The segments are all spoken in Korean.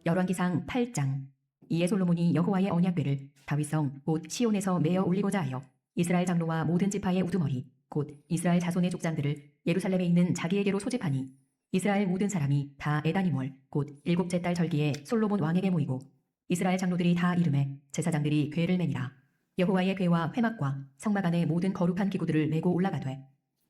열왕기상 8장. 이에 솔로몬이 여호와의 언약궤를 다윗성 곧 시온에서 메어 올리고자 하여 이스라엘 장로와 모든 지파의 우두머리 곧 이스라엘 자손의 족장들을 예루살렘에 있는 자기에게로 소집하니 이스라엘 모든 사람이 다 에다니몰 곧 일곱째 달 절기에 솔로몬 왕에게 모이고 이스라엘 장로들이 다 이름에 제사장들이 궤를 매니라. 여호와의 궤와 회막과 성막 안에 모든 거룩한 기구들을 메고 올라가되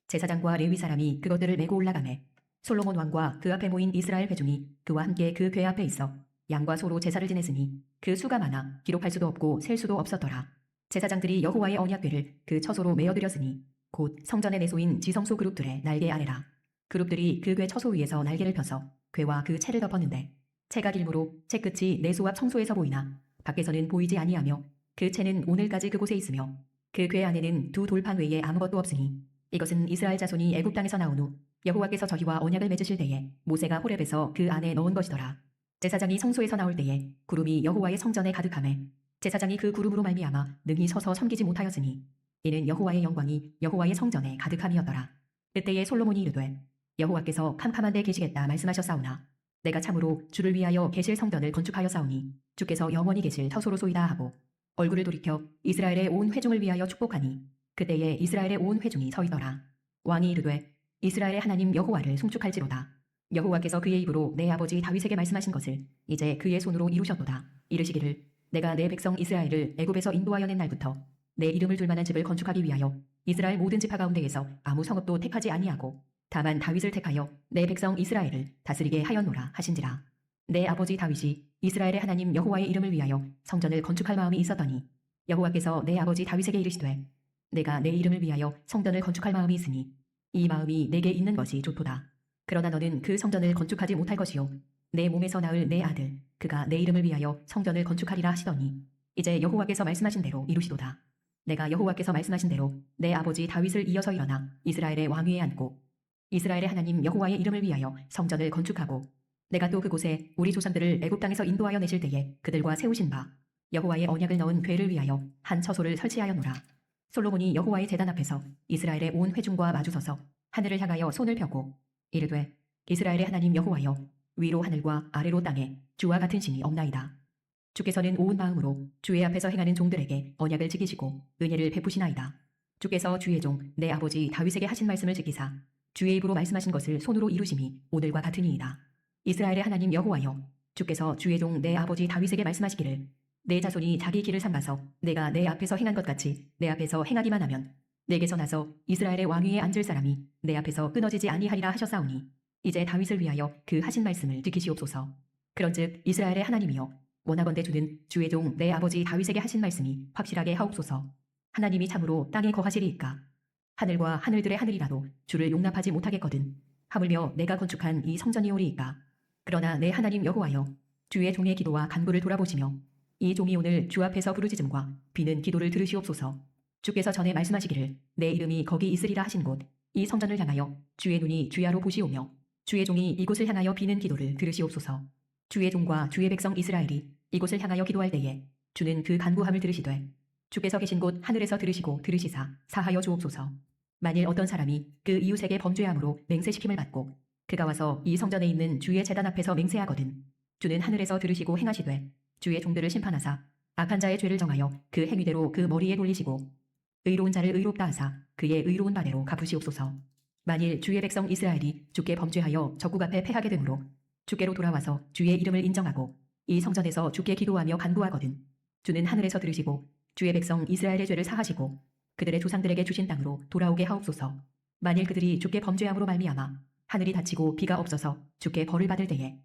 제사장과 레위 사람이 그것들을 메고 올라가매 솔로몬 왕과 그 앞에 모인 이스라엘 회중이 그와 함께 그 궤 앞에 있어 양과 소로 제사를 지냈으니 그 수가 많아 기록할 수도 없고 셀 수도 없었더라. 제사장들이 여호와의 언약궤를 그 처소로 메어드렸으니 곧 성전의 내소인 지성소 그룹들의 날개 아래라. 그룹들이 그 궤 처소 위에서 날개를 펴서 궤와 그 채를 덮었는데 채가 길므로 채 끝이 내소 앞 성소에서 보이나 밖에서는 보이지 아니하며 그 채는 오늘까지 그곳에 있으며 그 궤 안에는 두 돌판 외에 아무것도 없으니 이것은 이스라엘 자손이 애굽 땅에서 나온 후 여호와께서 저희와 언약을 맺으실 때에 모세가 호렙에서 그 안에 넣은 것이더라. 제사장이 성소에서 나올 때에 구름이 여호와의 성전에 가득하매 제사장이 그 구름으로 말미암아 능히 서서 섬기지 못하였으니 이는 여호와의 영광이 여호와의 성전에 가득함이었더라. 그때에 솔로몬이 이르되 여호와께서 캄캄한 데 계시겠다 말씀하셨사오나 내가 참으로 주를 위하여 계실 성전을 건축하였사오니 주께서 영원히 계실 터소로소이다 하고 얼굴을 돌이켜 이스라엘의 온 회중을 위하여 축복하니 그때에 이스라엘의 온 회중이 서이더라. 왕이 이르되 이스라엘의 하나님 여호와를 송축할지로다. 여호와께서 그의 입으로 내 아버지 다윗에게 말씀하신 것을 이제 그의 손으로 이루셨도다. 이르시기를 내가 내 백성 이스라엘을 애굽에서 인도하여 낸 날부터 내 이름을 둘 만한 집을 건축하기 위하여 이스라엘 모든 지파 가운데에서 아무 성읍도 택하지 아니하고 다만 다윗을 택하여 내 백성 이스라엘을 다스리게 하였노라 하신지라. 내 아버지 다윗이 이스라엘의 하나님 여호와의 이름을 위하여 성전을 건축할 마음이 있었더니 여호와께서 내 아버지 다윗에게 이르시되 내가 내 이름을 위하여 성전을 건축할 마음이 있으니 이 마음이 내게 있는 것이 좋도다. 그러나 너는 그 성전을 건축하지 못할 것이요 내 몸에서 낳을 내 아들 그가 내 이름을 위하여 성전을 건축하리라 하시더니 이제 여호와께서 말씀하신 대로 이루시도다. 내가 여호와께서 말씀하신 대로 내 아버지 다윗을 이어서 일어나 이스라엘의 왕위에 앉고 이스라엘의 하나님 여호와의 이름을 위하여 성전을 건축하고 내가 또 그곳에 우리 조상들을 애굽 땅에서 인도하여 내실 때에 그들과 세우신 바 여호와의 언약을 넣은 궤를 위하여 한 처소를 설치하였노라. 솔로몬이 여호와의 제단 앞에서 이스라엘의 온 회중과 마주서서 하늘을 향하여 손을 펴고 이르되 이스라엘의 하나님 여호와여 위로 하늘과 아래로 땅에 주와 같은 신이 없나이다. 주께서는 온 마음으로 주의 앞에서 행하는 종들에게 언약을 지키시고 은혜를 베푸시나이다. 주께서 주의 종 내 아버지 다윗에게 하신 말씀을 지키사 주의 입으로 말씀하신 것을 손으로 이루심이 오늘과 같으니이다. 이스라엘의 하나님 여호와여 주께서 주의 종 내 아버지 다윗에게 말씀하시기를 내 자손이 자기 길을 삼가서 내가 내 앞에서 행한 것 같이 내 앞에서 행하기만 하면 내게서 나서 이스라엘의 왕위에 앉을 사람이 내 앞에서 끊어지지 아니하리라 하셨사오니 이제 다윗을 위하여 그 하신 말씀을 지키시옵소서. 그런즉 이스라엘의 하나님이여 원하건대 주는 주의 종 내 아버지 다윗에게 하신 말씀이 확실하게 하옵소서. 하나님이 참으로 땅에 거하시리이까. 하늘과 하늘들의 하늘이라도 주를 용납하지 못하겠거든. 하물며 내가 건축한 이 성전이오리이까. 그러나 내 하나님 여호와여 주의 종의 기도와 간구를 돌아보시며 이 종이 오늘 주 앞에서 부르짖음과 비는 기도를 들으시옵소서. 주께서 전에 말씀하시기를 내 이름이 거기 있으리라 하신 곳 이 성전을 향하여 주의 눈이 주야로 보시오며 주의 종이 이곳을 향하여 비는 기도를 들으시옵소서. 주의 종과 주의 백성 이스라엘이 이곳을 향하여 기도할 때에 주는 그 간구함을 들으시되 주께서 계신 곳 하늘에서 들으시고 들으시사 사하여 주옵소서. 만일 어떤 사람이 그 이웃에게 범죄함으로 맹세시킴을 받고 그가 와서 이 성전에 있는 주의 제단 앞에서 맹세하거든 주는 하늘에서 들으시고 행하시되 주의 종들을 심판하사 악한 자의 죄를 정하여 그 행위대로 그 머리에 돌리시고 의로운 자를 의롭다 하사 그의 의로운 바대로 갚으시옵소서. 만일 주의 백성 이스라엘이 주께 범죄하여 적국 앞에 패하게 되므로 주께로 돌아와서 주의 이름을 인정하고 이 성전에서 주께 기도하며 간구하거든 주는 하늘에서 들으시고 주의 백성 이스라엘의 죄를 사하시고 그들의 조상들에게 주신 땅으로 돌아오게 하옵소서. 만일 그들이 주께 범죄함으로 말미암아 하늘이 닫히고 비가 없어서 주께 벌을 받을 때에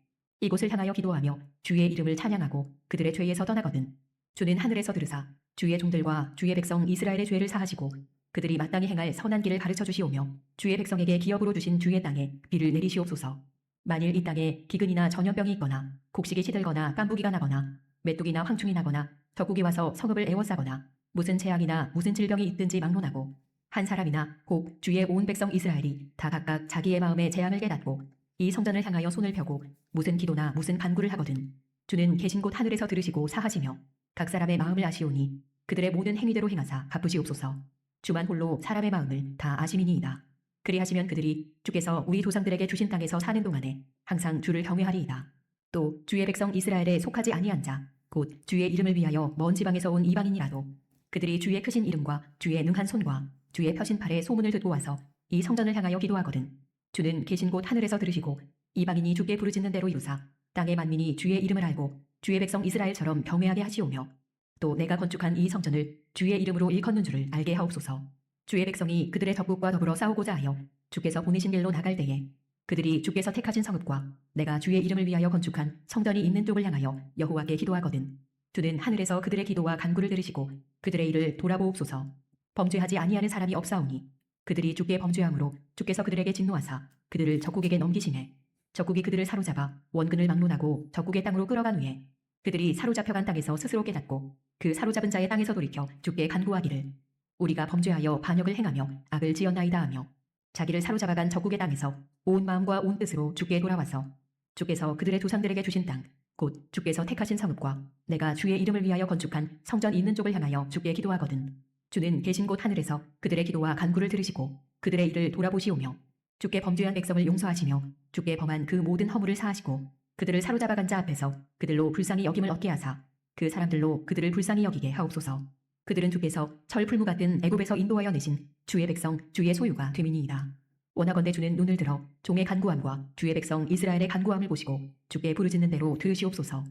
이곳을 향하여 기도하며 주의 이름을 찬양하고 그들의 죄에서 떠나거든 주는 하늘에서 들으사 주의 종들과 주의 백성 이스라엘의 죄를 사하시고 그들이 마땅히 행할 선한 길을 가르쳐 주시오며 주의 백성에게 기업으로 주신 주의 땅에 비를 내리시옵소서. 만일 이 땅에 기근이나 전염병이 있거나 곡식이 시들거나 깐부기가 나거나 메뚜기나 황충이 나거나 적국이 와서 성읍을 에워싸거나 무슨 재앙이나 무슨 질병이 있든지 막론하고 한 사람이나 혹 주의 온 백성 이스라엘이 다 각각 자기의 마음의 재앙을 깨닫고 이 성전을 향하여 손을 펴고 무슨 기도나 무슨 간구를 하거든 주는 계신 곳 하늘에서 들으시고 사하시며 각 사람의 마음을 아시오니 그들의 모든 행위대로 행하사 갚으시옵소서. 주만 홀로 사람의 마음을 다 아심이니이다. 그리하시면 그들이 주께서 우리 조상들에게 주신 땅에서 사는 동안에 항상 주를 경외하리이다. 또 주의 백성 이스라엘에 속하지 아니한 자 곧 주의 이름을 위하여 먼 지방에서 온 이방인이라도 그들이 주의 크신 이름과 주의 능한 손과 주의 펴신 팔의 소문을 듣고 와서 이 성전을 향하여 기도하거든 주는 계신 곳 하늘에서 들으시고 이방인이 주께 부르짖는 대로 이루사 땅의 만민이 주의 이름을 알고 주의 백성 이스라엘처럼 경외하게 하시오며 또 내가 건축한 이 성전을 주의 이름으로 일컫는 줄을 알게 하옵소서. 주의 백성이 그들의 적국과 더불어 싸우고자 하여 주께서 보내신 길로 나갈 때에 그들이 주께서 택하신 성읍과 내가 주의 이름을 위하여 건축한 성전이 있는 쪽을 향하여 여호와께 기도하거든 주는 하늘에서 그들의 기도와 간구를 들으시고 그들의 일을 돌아보옵소서. 범죄하지 아니하는 사람이 없사오니 그들이 주께 범죄함으로 주께서 그들에게 진노하사 그들을 적국에게 넘기시매 적국이 그들을 사로잡아 원근을 막론하고 적국의 땅으로 끌어간 후에 그들이 사로잡혀간 땅에서 스스로 깨닫고 그 사로잡은 자의 땅에서 돌이켜 주께 간구하기를 우리가 범죄하여 반역을 행하며 악을 지었나이다 하며 자기를 사로잡아간 적국의 땅에서 온 마음과 온 뜻으로 주께 돌아와서 주께서 그들의 조상들에게 주신 땅 곧 주께서 택하신 성읍과 내가 주의 이름을 위하여 건축한 성전 있는 쪽을 향하여 주께 기도하거든 주는 계신 곳 하늘에서 그들의 기도와 간구를 들으시고 그들의 일을 돌아보시오며 주께 범죄한 백성을 용서하시며 주께 범한 그 모든 허물을 사하시고 그들을 사로잡아간 자 앞에서 그들로 불쌍히 여김을 얻게 하사 그 사람들로 그들을 불쌍히 여기게 하옵소서. 그들은 주께서 철풀무 같은 애굽에서 인도하여 내신 주의 백성 주의 소유가 됨이니이다. 원하건대 주는 눈을 들어 종의 간구함과 주의 백성 이스라엘의 간구함을 보시고 주께 부르짖는 대로 들으시옵소서.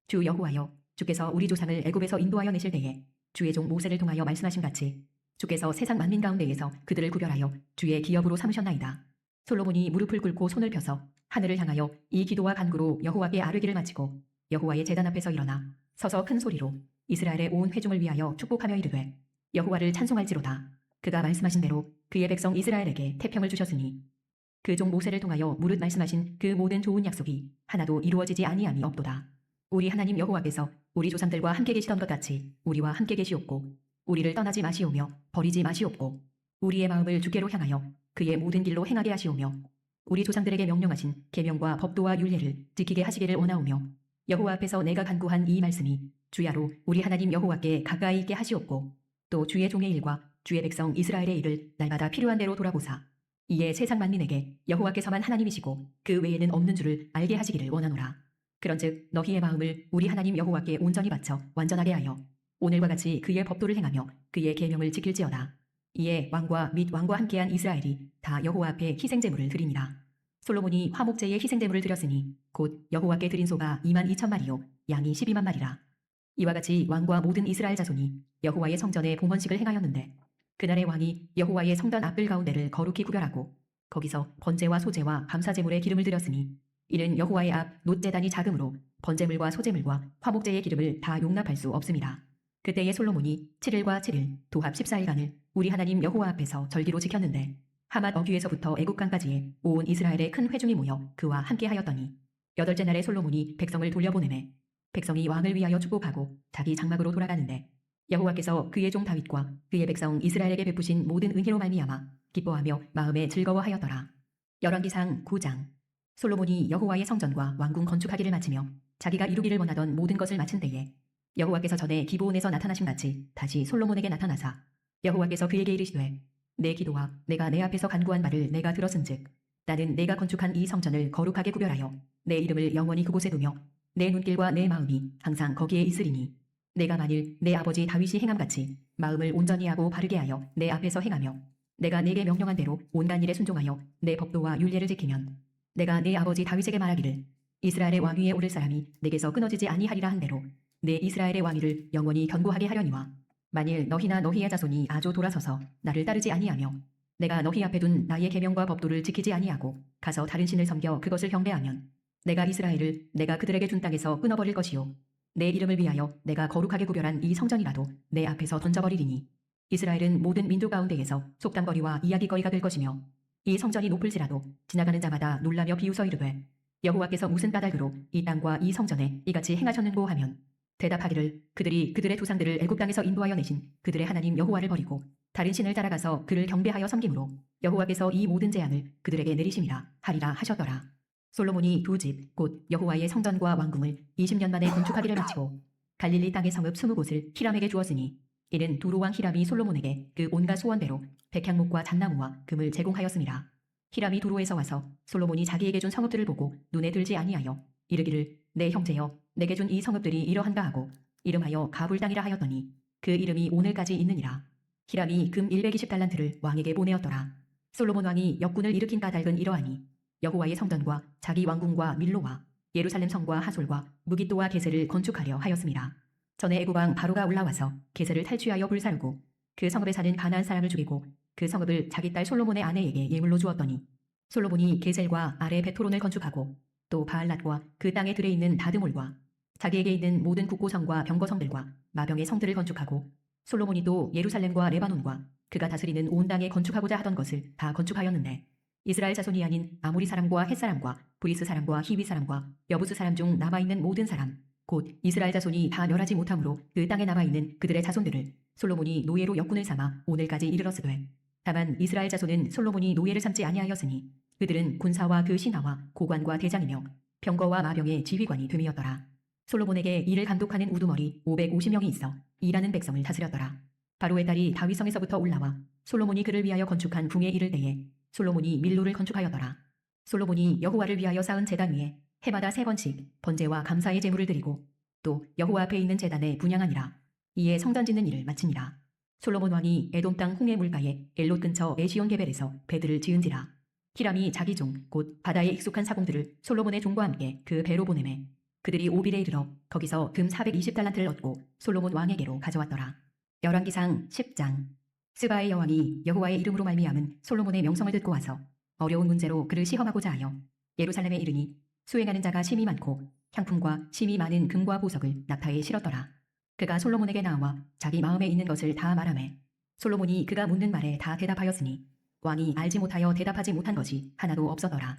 주 여호와여 주께서 우리 조상을 애굽에서 인도하여 내실 때에 주의 종 모세를 통하여 말씀하신 같이 주께서 세상 만민 가운데에서 그들을 구별하여 주의 기업으로 삼으셨나이다. 솔로몬이 무릎을 꿇고 손을 펴서 하늘을 향하여 이 기도와 간구로 여호와께 아뢰기를 마치고 여호와의 제단 앞에서 일어나 서서 큰 소리로 이스라엘의 온 회중을 위하여 축복하며 이르되 여호와를 찬송할지로다. 그가 말씀하신 대로 그의 백성 이스라엘에게 태평을 주셨으니 그 종 모세를 통하여 무릇 말씀하신 그 모든 좋은 약속이 하나도 이루어지지 아니함이 없도다. 우리 하나님 여호와께서 우리 조상들과 함께 계시던 것 같이 우리와 함께 계시옵고 우리를 떠나지 마시오며 버리지 마시옵고 우리의 마음을 주께로 향하여 그의 모든 길로 행하게 하시오며 우리 조상들에게 명령하신 계명과 법도와 율례를 지키게 하시기를 원하오며 여호와 앞에서 내가 간구한 이 말씀이 주야로 우리 하나님 여호와께 가까이 있게 하시옵고 또 주의 종의 일과 주의 백성 이스라엘의 일을 날마다 필요한 대로 돌아보사 이에 세상 만민에게 여호와께서만 하나님이시고 그 외에는 없는 줄을 알게 하시기를 원하노라. 그런즉 너희의 마음을 우리 하나님 여호와께 온전히 바쳐 완전하게 하여 오늘과 같이 그의 법도를 행하며 그의 계명을 지킬지어다. 이에 왕과 및 왕과 함께한 이스라엘이 다 여호와 앞에 희생제물을 드리니라. 솔로몬이 화목제에 희생제물을 드렸으니 곧 여호와께 드린 소가 22,000마리요 양이 12만 마리라. 이와 같이 왕과 모든 이스라엘 자손이 여호와의 성전에 봉헌식을 행하였는데 그날의 왕이 여호와의 성전 앞뜰 가운데를 거룩히 구별하고 거기서 번제와 소제와 감사제물에 기름을 드렸으니 이는 여호와의 앞 놋제단이 작음으로 번제물과 소제물과 화목제의 기름을 다 용납할 수 없습니다. 그때에 솔로몬이 7일과 7일 도합 14일간을 우리 하나님 여호와 앞에서 절기로 지켰는데 하맛 어귀에서부터 애국강까지의 온 이스라엘의 큰 회중이 모여 그와 함께 하였더니 8째 날에 솔로몬이 백성을 돌려보내매 백성이 왕을 위하여 축복하고 자기 장막으로 돌아가는데 여호와께서 그의 종 다윗과 그의 백성 이스라엘에게 베푸신 모든 은혜로 말미암아 기뻐하며 마음에 즐거워하였더라. 열왕기상 9장. 솔로몬이 여호와의 성전과 왕궁 건축하기를 마치며 자기가 이루기를 원하던 모든 것을 마친 때에 여호와께서 전에 기브온에서 나타나신 같이 다시 솔로몬에게 나타나사 여호와께서 그에게 이르시되 내 기도와 내가 내 앞에서 간구한 바를 내가 들었은즉 나는 내가 건축한 이 성전을 거룩하게 구별하여 내 이름을 영원히 그곳에 두며 내 눈길과 내 마음이 항상 거기에 있으리니 내가 만일 내 아버지 다윗이 행함같이 마음을 온전히 하고 바르게 하여 내 앞에서 행하며 내가 네게 명령한 대로 온갖 일에 순종하여 내 법도와 율례를 지키면 내가 내 아버지 다윗에게 말하기를 이스라엘의 왕위에 오를 사람이 내게서 끊어지지 아니하리라 한 대로 내 이스라엘의 왕위를 영원히 견고하게 하려니와 만일 너희나 너희의 자손이 아조 돌아서서 나를 따르지 아니하며 내가 너희 앞에 둔 나의 계명과 법도를 지키지 아니하고 가서 다른 신을 섬겨 그것을 경배하면 내가 이스라엘을 내가 그들에게 준 땅에서 끊어버릴 것이요 내 이름을 위하여 내가 거룩하게 구별한 이 성전이라도 내 앞에서 던져버리리니 이스라엘은 모든 민족 가운데에서 속담거리와 이야기거리가 될 것이며 이 성전이 높을지라도 지나가는 자마다 놀라며 비웃어 이르되 여호와께서 무슨 까닭으로 이 땅과 이 성전에 이같이 행하셨는고 하면 대답하기를 그들이 그들의 조상들을 애굽 땅에서 인도하여 내신 그들의 하나님 여호와를 버리고 다른 신을 따라가서 그를 경배하여 섬김으로 여호와께서 이 모든 재앙을 그들에게 내리심이라 하리라 하셨더라. 솔로몬이 두 집 곧 여호와의 성전과 왕궁을 20년 만에 건축하기를 마치고 갈릴리 땅의 성읍 20곳을 히람에게 주었으니 이는 두로 왕 히람이 솔로몬에게 그 온갖 소원대로 백향목과 잣나무와 금을 제공하였음이라. 히람이 두로에서 와서 솔로몬이 자기에게 준 성읍들을 보고 눈에 들지 아니하여 이르기를 내 형제여 내게 준 이 성읍들이 이러한가 하고 이름하여 가불 땅이라 하였더니 그 이름이 오늘까지 있느니라. 히람이 금 120달란트를 왕에게 보내었더라. 솔로몬 왕이 역군을 일으킨 까닭은 이러하니 여호와의 성전과 자기 왕궁과 밀로와 예루살렘 성과 하솔과 무깃도와 게셀을 건축하려 하였음이라. 전에 애굽 왕 바로가 올라와서 게셀을 탈취하여 불사르고 그 성읍에 사는 가나안 사람을 죽이고 그 성읍을 자기 딸 솔로몬의 아내에게 예물로 주었더니 솔로몬이 게셀과 아래 베토론을 건축하고 또 바알랏과 그 땅에 들에 있는 다드몰과 자기에게 있는 모든 국고성과 병거성들과 마병의 성들을 건축하고 솔로몬이 또 예루살렘과 레바논과 그가 다스리는 온 땅에 건축하고자 하던 것을 다 건축하였는데 이스라엘 자손이 아닌 아모리 사람과 헷 사람과 브리스 사람과 히위 사람과 여부스 사람 중 남아있는 모든 사람 곧 이스라엘 자손이 다 멸하지 못함으로 그 땅에 남아있는 그들의 자손들을 솔로몬이 노예로 역군을 삼아 오늘까지 이르렀으되 다만 이스라엘 자손은 솔로몬이 노예를 삼지 아니하였으니 그들은 군사와 그 신하와 고관과 대장이며 병거와 마병의 지휘관이 됨이었더라. 솔로몬에게 이를 감독하는 우두머리 550명이 있어 일하는 백성을 다스렸더라. 바로의 딸이 다윗성에서부터 올라와 솔로몬이 그를 위하여 건축한 궁에 이를 때에 솔로몬이 밀로를 건축하였더라. 솔로몬이 여호와를 위하여 쌓은 제단 위에 해마다 3번씩 번제와 감사의 제물을 드리고 또 여호와 앞에 있는 제단에 분향하니라. 이에 성전 짓는 일을 마치니라. 솔로몬 왕이 에돔 땅 홍해 물가에 엘롯 근처 에시온 게벨에서 배들을 지은지라. 히람이 자기 종 곧 바다에 익숙한 사공들을 솔로몬의 종과 함께 그 배로 보내매 그들이 오빌에 이르러 거기서 금 420달란트를 얻고 솔로몬 왕에게로 가져왔더라. 열왕기상 10장. 스바의 여왕이 여호와의 이름으로 말미암은 솔로몬의 명성을 듣고 와서 어려운 문제로 그를 시험하고자 하여 예루살렘에 이르니 수행하는 자가 심이 많고 향품과 심이 많은 금과 보석을 낙타에 실었더라. 그가 솔로몬에게 나와 자기 마음에 있는 것을 다 말하매 솔로몬이 그가 묻는 말에 다 대답하였으니 왕이 알지 못하여 대답하지 못한 것이 하나도 없었더라.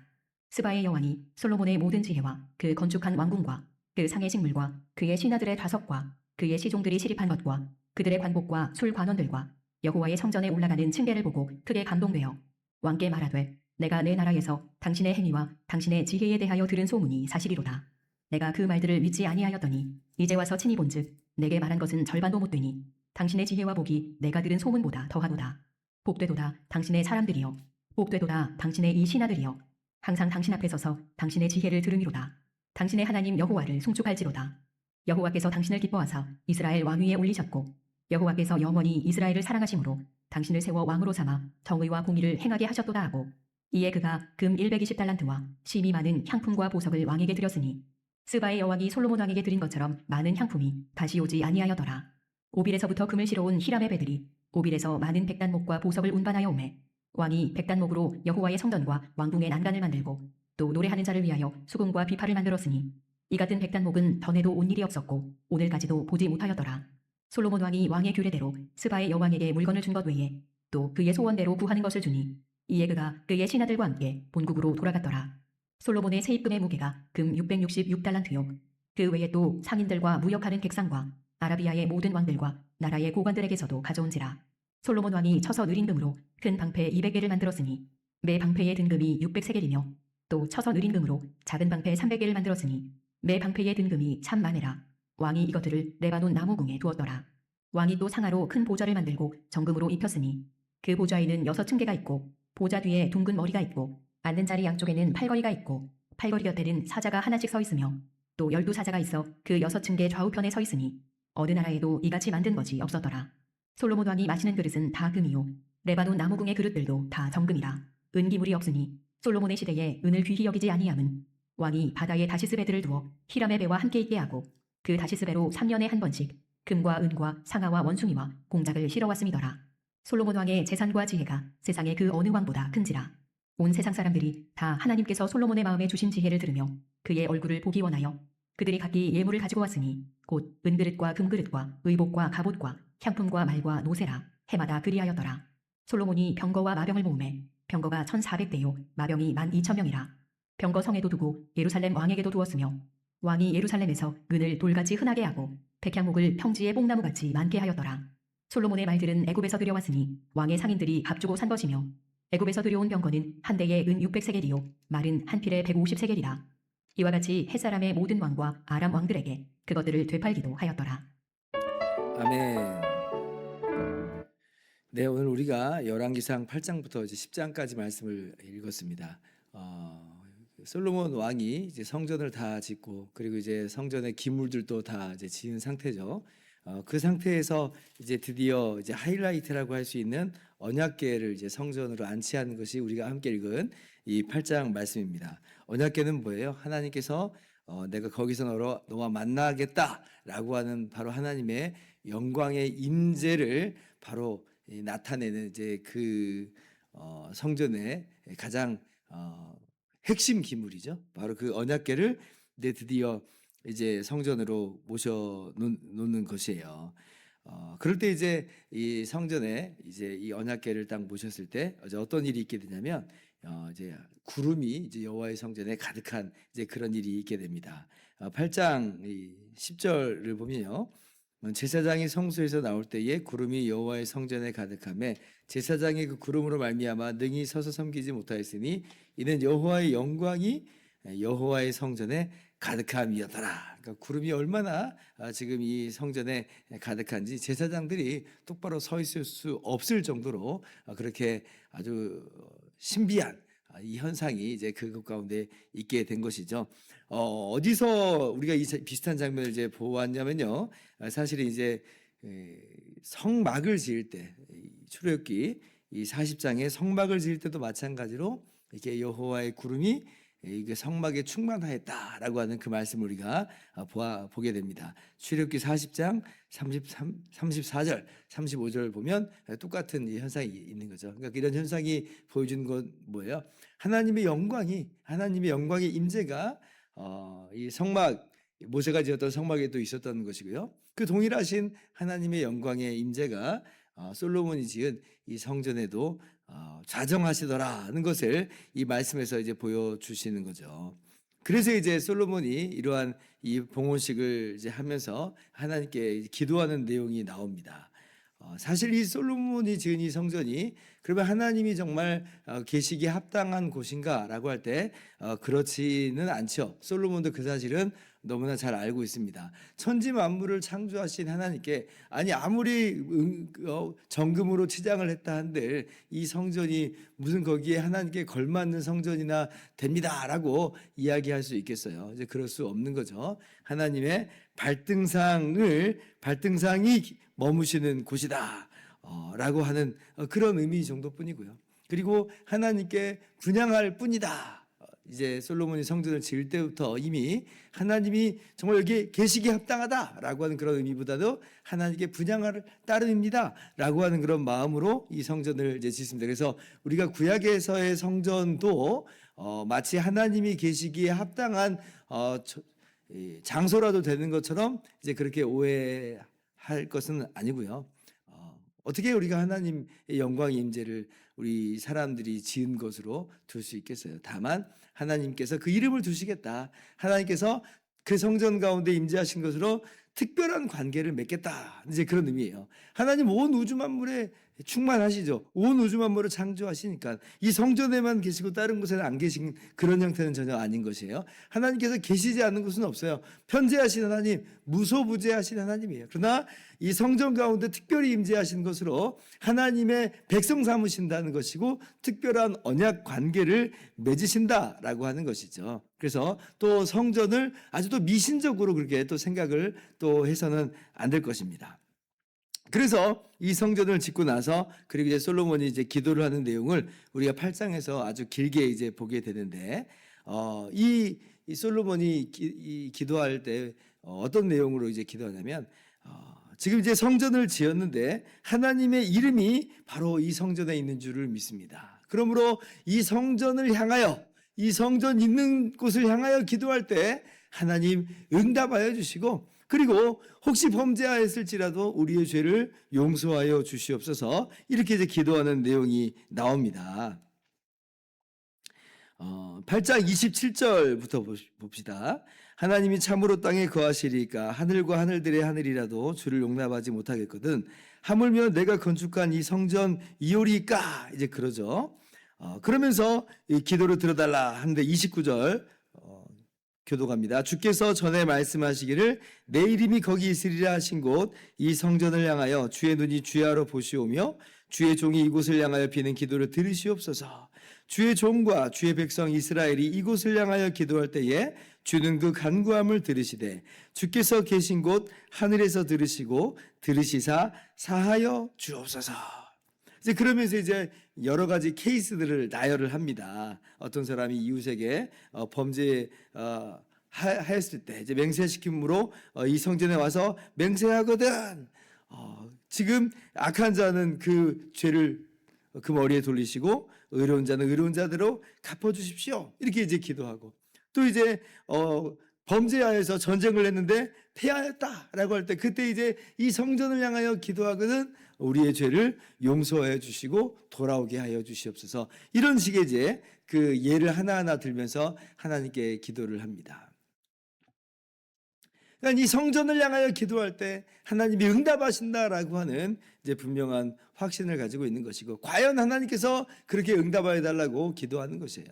스바의 여왕이 솔로몬의 모든 지혜와 그 건축한 왕궁과 그 상의 식물과 그의 신하들의 좌석과 그의 시종들이 시립한 것과 그들의 관복과 술 관원들과 여호와의 성전에 올라가는 층계를 보고 크게 감동되어 왕께 말하되 내가 내 나라에서 당신의 행위와 당신의 지혜에 대하여 들은 소문이 사실이로다. 내가 그 말들을 믿지 아니하였더니 이제 와서 친히 본즉 내게 말한 것은 절반도 못되니 당신의 지혜와 복이 내가 들은 소문보다 더하도다. 복되도다 당신의 사람들이여 복되도다 당신의 이 신하들이여 항상 당신 앞에 서서 당신의 지혜를 들으미로다. 당신의 하나님 여호와를 송축할지로다. 여호와께서 당신을 기뻐하사 이스라엘 왕위에 올리셨고 여호와께서 영원히 이스라엘을 사랑하심으로 당신을 세워 왕으로 삼아 정의와 공의를 행하게 하셨도다 하고 이에 그가 금 120달란트와 심이 많은 향품과 보석을 왕에게 드렸으니 스바의 여왕이 솔로몬 왕에게 드린 것처럼 많은 향품이 다시 오지 아니하여더라. 오빌에서부터 금을 실어온 히람의 배들이 오빌에서 많은 백단목과 보석을 운반하여 오매 왕이 백단목으로 여호와의 성전과 왕궁의 난간을 만들고 또 노래하는 자를 위하여 수금과 비파를 만들었으니 이 같은 백단목은 전에도 온 일이 없었고 오늘까지도 보지 못하였더라. 솔로몬 왕이 왕의 규례대로 스바의 여왕에게 물건을 준 것 외에 또 그의 소원대로 구하는 것을 주니 이에 그가 그의 신하들과 함께 본국으로 돌아갔더라. 솔로몬의 세입금의 무게가 금 666달란트요. 그 외에 또 상인들과 무역하는 객상과 아라비아의 모든 왕들과 나라의 고관들에게서도 가져온지라. 솔로몬 왕이 쳐서 느린 금으로 큰 방패 200개를 만들었으니 매 방패의 등금이 600세겔이며 또 쳐서 느린 금으로 작은 방패 300개를 만들었으니 매 방패의 등금이 참 많으라. 왕이 이것들을 레바논 나무궁에 두었더라. 왕이 또 상하로 큰 보좌를 만들고 정금으로 입혔으니 그 보좌에는 6층계가 있고 보좌 뒤에 둥근 머리가 있고 앉는 자리 양쪽에는 팔걸이가 있고 팔걸이 곁에는 사자가 하나씩 서 있으며 또 12사자가 있어 그 6층계 좌우편에 서 있으니 어느 나라에도 이같이 만든 것이 없었더라. 솔로몬 왕이 마시는 그릇은 다 금이요 레바논 나무궁의 그릇들도 다 정금이라. 은기물이 없으니 솔로몬의 시대에 은을 귀히 여기지 아니함은 왕이 바다에 다시스 배들을 두어 히람의 배와 함께 있게 하고 그 다시스 배로 3년에 한 번씩 금과 은과 상아와 원숭이와 공작을 실어왔음이더라. 솔로몬 왕의 재산과 지혜가 세상의 그 어느 왕보다 큰지라. 온 세상 사람들이 다 하나님께서 솔로몬의 마음에 주신 지혜를 들으며 그의 얼굴을 보기 원하여 그들이 각기 예물을 가지고 왔으니 곧 은그릇과 금그릇과 의복과 갑옷과 향품과 말과 노새라. 해마다 그리하였더라. 솔로몬이 병거와 마병을 모으매 병거가 1400대요 마병이 12,000명이라. 병거 성에도 두고 예루살렘 왕에게도 두었으며 왕이 예루살렘에서 은을 돌같이 흔하게 하고 백향목을 평지의 뽕나무같이 많게 하였더라. 솔로몬의 말들은 애굽에서 들여왔으니 왕의 상인들이 값주고 산 것이며 애굽에서 들여온 병거는 한 대에 은 600세겔이요 말은 한 필에 150세겔이라. 이와 같이 햇사람의 모든 왕과 아람 왕들에게 그것들을 되팔기도 하였더라. 아멘. 네, 오늘 우리가 열왕기상 8장부터 이제 10장까지 말씀을 읽었습니다. 솔로몬 왕이 이제 성전을 다 짓고 그리고 이제 성전의 기물들도 다 이제 지은 상태죠. 그 상태에서 이제 드디어 이제 하이라이트라고 할 수 있는 언약궤를 이제 성전으로 안치하는 것이 우리가 함께 읽은 이 8장 말씀입니다. 언약궤는 뭐예요? 하나님께서 내가 거기서 너와 만나겠다라고 하는 바로 하나님의 영광의 임재를 바로 나타내는 이제 그 성전의 가장 핵심 기물이죠. 바로 그 언약궤를 이제 드디어 이제 성전으로 모셔 놓는 것이에요. 그럴 때 이제 이 성전에 이제 이 언약궤를 딱 모셨을 때 이제 어떤 일이 있게 되냐면 이제 구름이 이제 여호와의 성전에 가득한 이제 그런 일이 있게 됩니다. 8장 10절을 보면요. 제사장이 성소에서 나올 때에 구름이 여호와의 성전에 가득하매 제사장이 그 구름으로 말미암아 능히 서서 섬기지 못하였으니 이는 여호와의 영광이 여호와의 성전에 가득함이었더라. 그러니까 구름이 얼마나 지금 이 성전에 가득한지 제사장들이 똑바로 서 있을 수 없을 정도로 그렇게 아주 신비한 이 현상이 이제 그것 가운데 있게 된 것이죠. 어디서 우리가 이 비슷한 장면을 이제 보았냐면요. 사실 이제 성막을 지을 때 출애굽기 이 40장에 성막을 지을 때도 마찬가지로 이렇게 여호와의 구름이 이게 성막에 충만하였다라고 하는 그 말씀을 우리가 보게 됩니다. 출애굽기 40장 34절, 35절 보면 똑같은 이 현상이 있는 거죠. 그러니까 이런 현상이 보여주는 건 뭐예요? 하나님의 영광이 임재가 이 성막 모세가 지었던 성막에도 있었던 것이고요. 그 동일하신 하나님의 영광의 임재가 솔로몬이 지은 이 성전에도 좌정하시더라는 것을 이 말씀에서 이제 보여주시는 거죠. 그래서 이제 솔로몬이 이러한 이 봉헌식을 이제 하면서 하나님께 기도하는 내용이 나옵니다. 사실 이 솔로몬이 지은 이 성전이 그러면 하나님이 정말 계시기에 합당한 곳인가라고 할 때 그렇지는 않죠. 솔로몬도 그 사실은 너무나 잘 알고 있습니다. 천지 만물을 창조하신 하나님께 아니 아무리 정금으로 치장을 했다 한들 이 성전이 무슨 거기에 하나님께 걸맞는 성전이나 됩니다라고 이야기할 수 있겠어요. 이제 그럴 수 없는 거죠. 하나님의 발등상이 머무시는 곳이다 라고 하는 그런 의미 정도뿐이고요. 그리고 하나님께 분향할 뿐이다. 이제 솔로몬이 성전을 지을 때부터 이미 하나님이 정말 여기 계시기에 합당하다라고 하는 그런 의미보다도 하나님께 분향할 따름입니다라고 하는 그런 마음으로 이 성전을 이제 짓습니다. 그래서 우리가 구약에서의 성전도 마치 하나님이 계시기에 합당한 장소라도 되는 것처럼 이제 그렇게 오해할 것은 아니고요. 어떻게 우리가 하나님의 영광의 임재를 우리 사람들이 지은 것으로 둘 수 있겠어요? 다만 하나님께서 그 이름을 두시겠다. 하나님께서 그 성전 가운데 임재하신 것으로 특별한 관계를 맺겠다. 이제 그런 의미예요. 하나님 온 우주 만물에 충만하시죠. 온 우주 만물을 창조하시니까 이 성전에만 계시고 다른 곳에는 안 계신 그런 형태는 전혀 아닌 것이에요. 하나님께서 계시지 않는 곳은 없어요. 편재하신 하나님, 무소부재하신 하나님이에요. 그러나 이 성전 가운데 특별히 임재하신 것으로 하나님의 백성 삼으신다는 것이고 특별한 언약 관계를 맺으신다라고 하는 것이죠. 그래서 또 성전을 아주 또 미신적으로 그렇게 또 생각을 또 해서는 안 될 것입니다. 그래서 이 성전을 짓고 나서 그리고 이제 솔로몬이 이제 기도를 하는 내용을 우리가 8장에서 아주 길게 이제 보게 되는데 이 솔로몬이 기도할 때 어떤 내용으로 이제 기도하냐면 지금 이제 성전을 지었는데 하나님의 이름이 바로 이 성전에 있는 줄을 믿습니다. 그러므로 이 성전을 향하여 이 성전 있는 곳을 향하여 기도할 때 하나님 응답하여 주시고 그리고 혹시 범죄하였을지라도 우리의 죄를 용서하여 주시옵소서 이렇게 이제 기도하는 내용이 나옵니다. 8장 27절부터 봅시다. 하나님이 참으로 땅에 거하시리까 하늘과 하늘들의 하늘이라도 주를 용납하지 못하겠거든 하물며 내가 건축한 이 성전 이오리까 이제 그러죠. 그러면서 이 기도를 들어달라 하는데 29절 교도갑니다. 주께서 전에 말씀하시기를 내 이름이 거기 있으리라 하신 곳 이 성전을 향하여 주의 눈이 주야로 보시오며 주의 종이 이곳을 향하여 비는 기도를 들으시옵소서. 주의 종과 주의 백성 이스라엘이 이곳을 향하여 기도할 때에 주는 그 간구함을 들으시되 주께서 계신 곳 하늘에서 들으시고 들으시사 사하여 주옵소서. 이제 그러면서 이제 여러 가지 케이스들을 나열을 합니다. 어떤 사람이 이웃에게 범죄 하였을 때 이제 맹세시킴으로 이 성전에 와서 맹세하거든. 지금 악한 자는 그 죄를 그 머리에 돌리시고 의로운 자는 의로운 자대로 갚아주십시오. 이렇게 이제 기도하고 또 이제 범죄하여서 전쟁을 했는데 패하였다라고 할 때 그때 이제 이 성전을 향하여 기도하거든 우리의 죄를 용서해 주시고 돌아오게 하여 주시옵소서. 이런 식의 이제 그 예를 하나하나 들면서 하나님께 기도를 합니다. 그러니까 이 성전을 향하여 기도할 때 하나님이 응답하신다라고 하는 이제 분명한 확신을 가지고 있는 것이고 과연 하나님께서 그렇게 응답하여 달라고 기도하는 것이에요.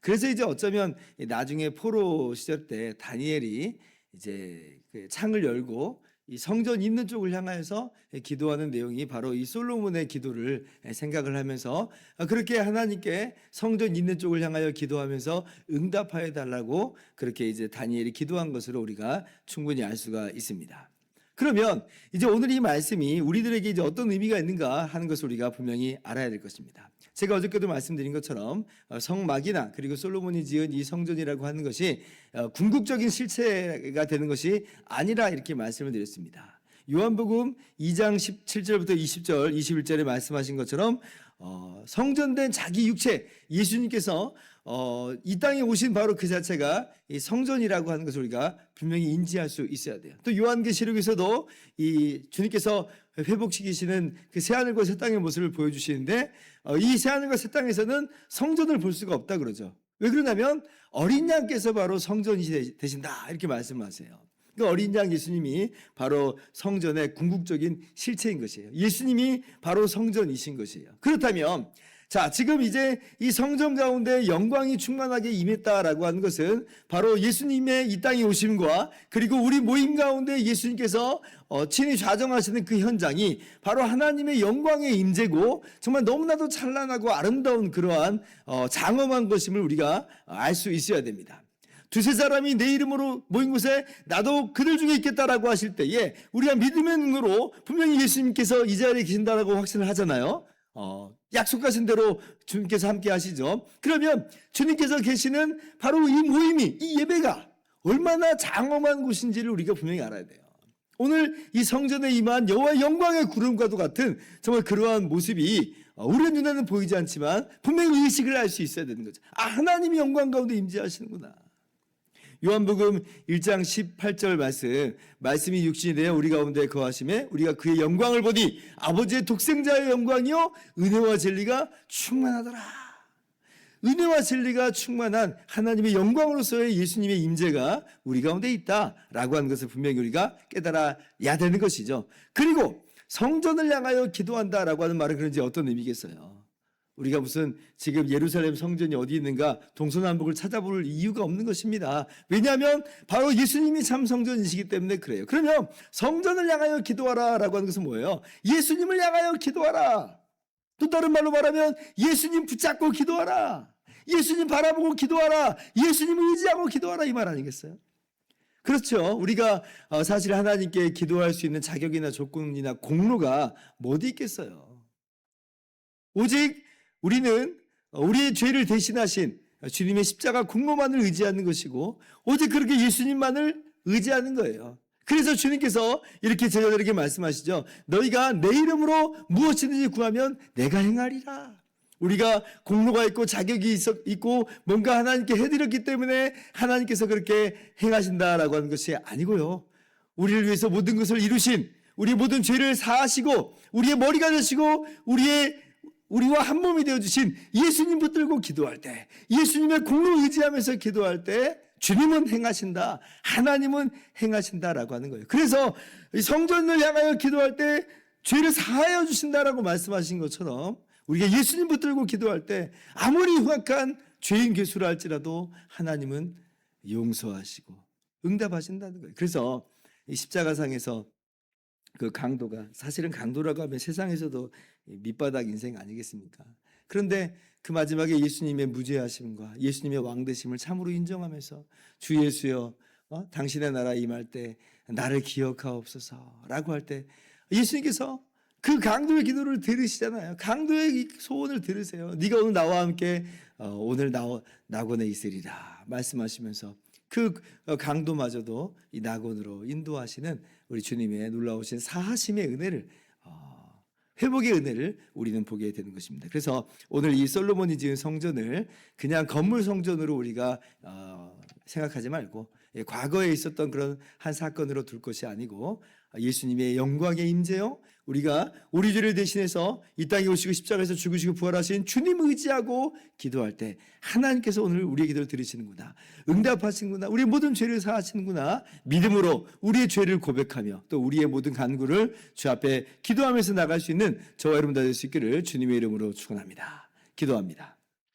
그래서 이제 어쩌면 나중에 포로 시절 때 다니엘이 이제 그 창을 열고 이 성전 있는 쪽을 향하여서 기도하는 내용이 바로 이 솔로몬의 기도를 생각을 하면서 그렇게 하나님께 성전 있는 쪽을 향하여 기도하면서 응답하여 달라고 그렇게 이제 다니엘이 기도한 것으로 우리가 충분히 알 수가 있습니다. 그러면 이제 오늘 이 말씀이 우리들에게 이제 어떤 의미가 있는가 하는 것을 우리가 분명히 알아야 될 것입니다. 제가 어저께도 말씀드린 것처럼 성막이나 그리고 솔로몬이 지은 이 성전이라고 하는 것이 궁극적인 실체가 되는 것이 아니라 이렇게 말씀을 드렸습니다. 요한복음 2장 17절부터 20절, 21절에 말씀하신 것처럼 성전된 자기 육체 예수님께서 이 땅에 오신 바로 그 자체가 이 성전이라고 하는 것을 우리가 분명히 인지할 수 있어야 돼요. 또 요한계시록에서도 이 주님께서 회복시키시는 그 새하늘과 새 땅의 모습을 보여주시는데 이 새하늘과 새 땅에서는 성전을 볼 수가 없다 그러죠. 왜 그러냐면 어린 양께서 바로 성전이 되신다 이렇게 말씀하세요. 그 어린 양 예수님이 바로 성전의 궁극적인 실체인 것이에요. 예수님이 바로 성전이신 것이에요. 그렇다면 자, 지금 이제 이 성전 가운데 영광이 충만하게 임했다라고 하는 것은 바로 예수님의 이 땅에 오심과 그리고 우리 모임 가운데 예수님께서 친히 좌정하시는 그 현장이 바로 하나님의 영광의 임재고 정말 너무나도 찬란하고 아름다운 그러한 장엄한 것임을 우리가 알 수 있어야 됩니다. 두세 사람이 내 이름으로 모인 곳에 나도 그들 중에 있겠다라고 하실 때에 우리가 믿음의 눈으로 분명히 예수님께서 이 자리에 계신다라고 확신을 하잖아요. 약속하신 대로 주님께서 함께 하시죠. 그러면 주님께서 계시는 바로 이 모임이 이 예배가 얼마나 장엄한 곳인지를 우리가 분명히 알아야 돼요. 오늘 이 성전에 임한 여호와의 영광의 구름과도 같은 정말 그러한 모습이 우리 눈에는 보이지 않지만 분명히 의식을 할 수 있어야 되는 거죠. 아, 하나님이 영광 가운데 임재하시는구나. 요한복음 1장 18절 말씀이 육신이 되어 우리 가운데 거하심에 우리가 그의 영광을 보니 아버지의 독생자의 영광이요 은혜와 진리가 충만하더라. 은혜와 진리가 충만한 하나님의 영광으로서의 예수님의 임재가 우리 가운데 있다라고 하는 것을 분명히 우리가 깨달아야 되는 것이죠. 그리고 성전을 향하여 기도한다라고 하는 말은 그런지 어떤 의미겠어요? 우리가 무슨 지금 예루살렘 성전이 어디 있는가 동서남북을 찾아볼 이유가 없는 것입니다. 왜냐하면 바로 예수님이 참 성전이시기 때문에 그래요. 그러면 성전을 향하여 기도하라 라고 하는 것은 뭐예요? 예수님을 향하여 기도하라. 또 다른 말로 말하면 예수님 붙잡고 기도하라. 예수님 바라보고 기도하라. 예수님을 의지하고 기도하라 이 말 아니겠어요? 그렇죠. 우리가 사실 하나님께 기도할 수 있는 자격이나 조건이나 공로가 어디 있겠어요? 오직 우리는 우리의 죄를 대신하신 주님의 십자가 공로만을 의지하는 것이고 오직 그렇게 예수님만을 의지하는 거예요. 그래서 주님께서 이렇게 제자들에게 말씀하시죠. 너희가 내 이름으로 무엇이든지 구하면 내가 행하리라. 우리가 공로가 있고 자격이 있고 뭔가 하나님께 해드렸기 때문에 하나님께서 그렇게 행하신다라고 하는 것이 아니고요. 우리를 위해서 모든 것을 이루신 우리의 모든 죄를 사하시고 우리의 머리가 되시고 우리의 우리와 한 몸이 되어주신 예수님 붙들고 기도할 때, 예수님의 공을 의지하면서 기도할 때 주님은 행하신다, 하나님은 행하신다라고 하는 거예요. 그래서 성전을 향하여 기도할 때 죄를 사하여 주신다라고 말씀하신 것처럼 우리가 예수님 붙들고 기도할 때 아무리 흉악한 죄인 괴수라 할지라도 하나님은 용서하시고 응답하신다는 거예요. 그래서 이 십자가상에서 그 강도가, 사실은 강도라고 하면 세상에서도 밑바닥 인생 아니겠습니까? 그런데 그 마지막에 예수님의 무죄하심과 예수님의 왕되심을 참으로 인정하면서 주 예수여, 당신의 나라 임할 때 나를 기억하옵소서라고 할 때 예수님께서 그 강도의 기도를 들으시잖아요. 강도의 소원을 들으세요. 네가 오늘 나와 함께 오늘 낙원에 있으리라 말씀하시면서 그 강도마저도 이 낙원으로 인도하시는 우리 주님의 놀라우신 사하심의 은혜를, 회복의 은혜를 우리는 보게 되는 것입니다. 그래서 오늘 이 솔로몬이 지은 성전을 그냥 건물 성전으로 우리가 생각하지 말고 과거에 있었던 그런 한 사건으로 둘 것이 아니고 예수님의 영광의 임재요, 우리가 우리 죄를 대신해서 이 땅에 오시고 십자가에서 죽으시고 부활하신 주님 의지하고 기도할 때 하나님께서 오늘 우리의 기도를 들으시는구나, 응답하시는구나, 우리의 모든 죄를 사하시는구나, 믿음으로 우리의 죄를 고백하며 또 우리의 모든 간구를 주 앞에 기도하면서 나갈 수 있는 저와 여러분 다 될 수 있기를 주님의 이름으로 축원합니다. 기도합니다.